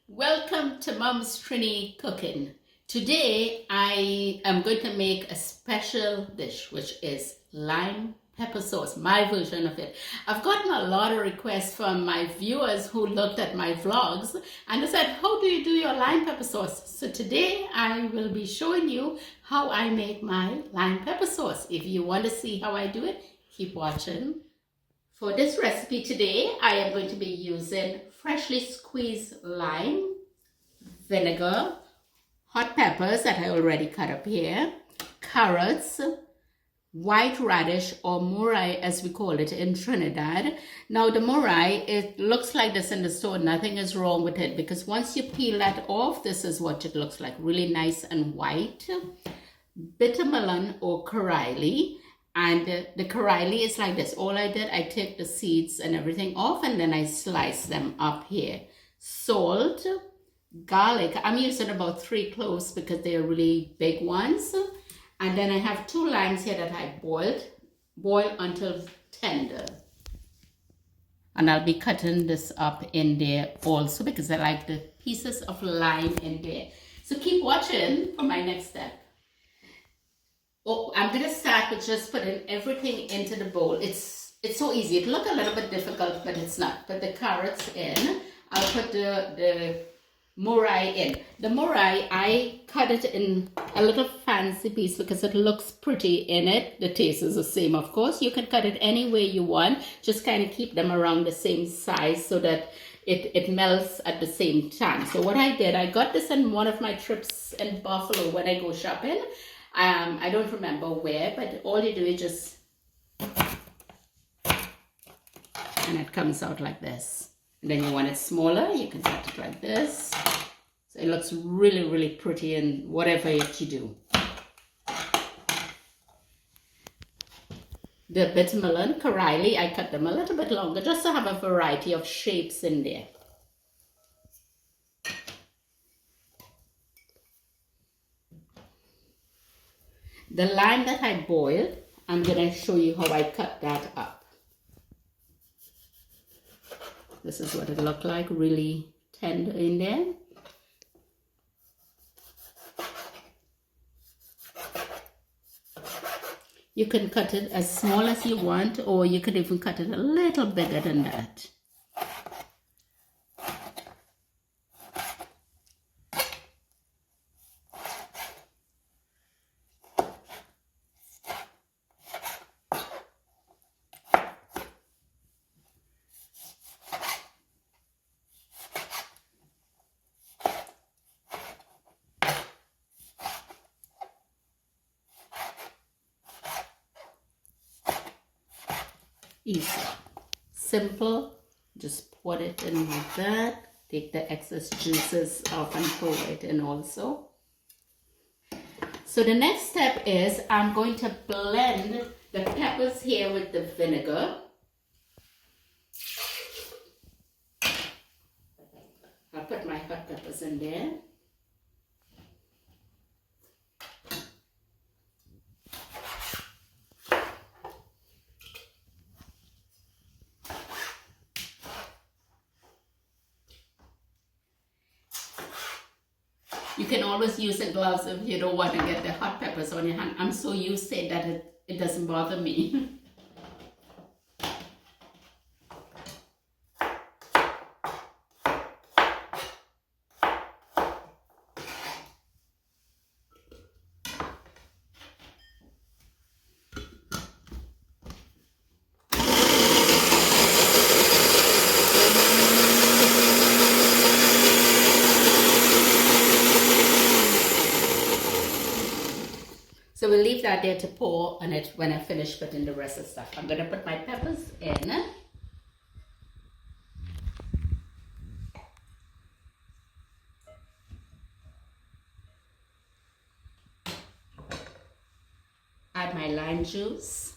Welcome to Mom's Trini Cooking. Today I am going to make a special dish which is lime pepper sauce, my version of it. I've gotten a lot of requests from my viewers who looked at my vlogs and they said, how do you do your lime pepper sauce? So today I will be showing you how I make my lime pepper sauce. If you want to see how I do it, keep watching. For this recipe today, I am going to be using freshly squeezed lime, vinegar, hot peppers that I already cut up here, carrots, white radish or murai as we call it in Trinidad. Now the murai, it looks like this in the store. Nothing is wrong with it because once you peel that off, this is what it looks like, really nice and white. Bitter melon or karaili. And the karaili is like this. All I did, I take the seeds and everything off and then I slice them up here. Salt, garlic. I'm using about 3 cloves because they're really big ones. And then I have 2 limes here that I boil until tender. And I'll be cutting this up in there also because I like the pieces of lime in there. So keep watching for my next step. Oh, I'm going to start with just putting everything into the bowl. It's so easy. It looks a little bit difficult, but it's not. Put the carrots in. I'll put the murai in. The murai, I cut it in a little fancy piece because it looks pretty in it. The taste is the same, of course. You can cut it any way you want. Just kind of keep them around the same size so that it melts at the same time. So what I did, I got this in one of my trips in Buffalo when I go shopping. I don't remember where, but all you do is just, and it comes out like this. And then you want it smaller, you can cut it like this. So it looks really, really pretty in whatever you do. The bitter melon, karaili, I cut them a little bit longer just to have a variety of shapes in there. The lime that I boiled, I'm going to show you how I cut that up. This is what it looked like, really tender in there. You can cut it as small as you want, or you could even cut it a little bigger than that. Easy, simple. Just put it in like that. Take the excess juices off and throw it in also. So the next step is I'm going to blend the peppers here with the vinegar. I'll put my hot peppers in there. You can always use the gloves if you don't want to get the hot peppers on your hand. I'm so used to it that it doesn't bother me. So we'll leave that there to pour on it when I finish putting the rest of the stuff. I'm going to put my peppers in. Add my lime juice.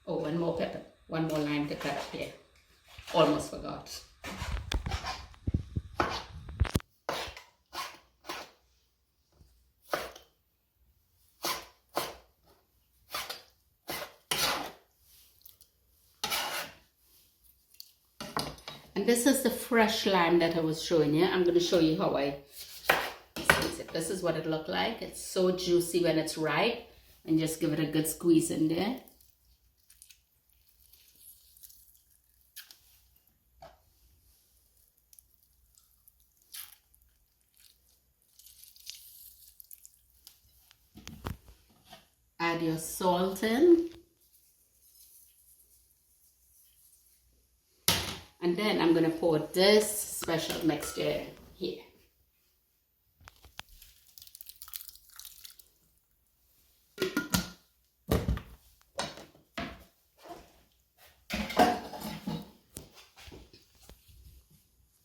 Oh, one more pepper. One more lime to cut here. Almost forgot. And this is the fresh lime that I was showing you. I'm going to show you how I squeeze it. This is what it looked like. It's so juicy when it's ripe. And just give it a good squeeze in there. Add your salt in. And then I'm going to pour this special mixture here.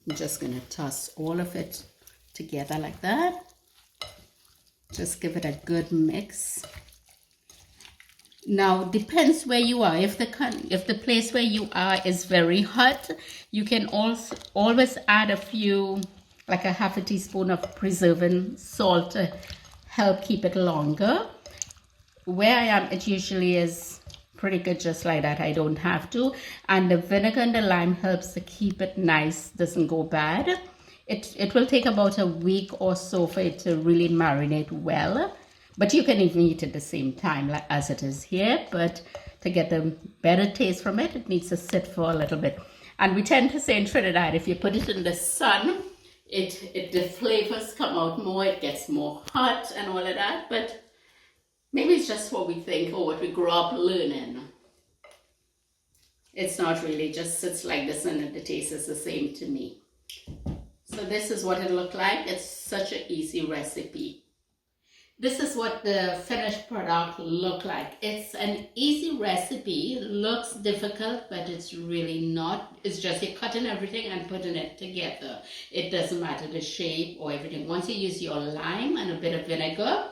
I'm just going to toss all of it together like that. Just give it a good mix. Now, depends where you are. If the place where you are is very hot, you can also always add a few, like a half a teaspoon of preserving salt to help keep it longer. Where I am, it usually is pretty good just like that. I don't have to. And the vinegar and the lime helps to keep it nice, doesn't go bad. It will take about a week or so for it to really marinate well. But you can even eat it the same time like as it is here. But to get the better taste from it, it needs to sit for a little bit. And we tend to say in Trinidad, if you put it in the sun, the flavors come out more, it gets more hot and all of that. But maybe it's just what we think or what we grew up learning. It's not really, just sits like this and the taste is the same to me. So this is what it looked like. It's such an easy recipe. This is what the finished product looked like. It's an easy recipe. Looks difficult, but it's really not. It's just you're cutting everything and putting it together. It doesn't matter the shape or everything. Once you use your lime and a bit of vinegar.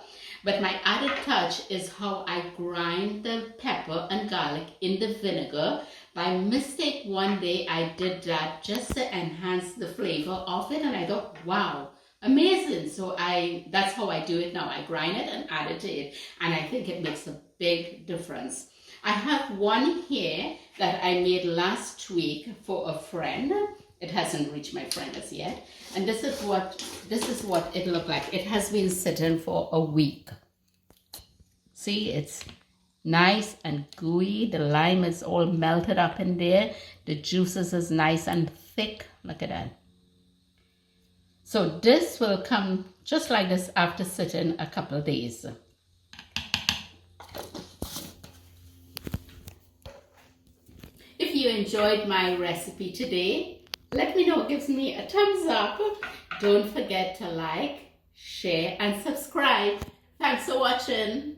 But my added touch is how I grind the pepper and garlic in the vinegar. By mistake, one day I did that just to enhance the flavor of it. And I thought, wow. Amazing. So that's how I do it now. I grind it and add it to it. And I think it makes a big difference. I have one here that I made last week for a friend. It hasn't reached my friend as yet. And this is what it looked like. It has been sitting for a week. See, it's nice and gooey. The lime is all melted up in there. The juices is nice and thick. Look at that. So this will come just like this after sitting a couple of days. If you enjoyed my recipe today, let me know. It gives me a thumbs up. Don't forget to like, share, and subscribe. Thanks for watching.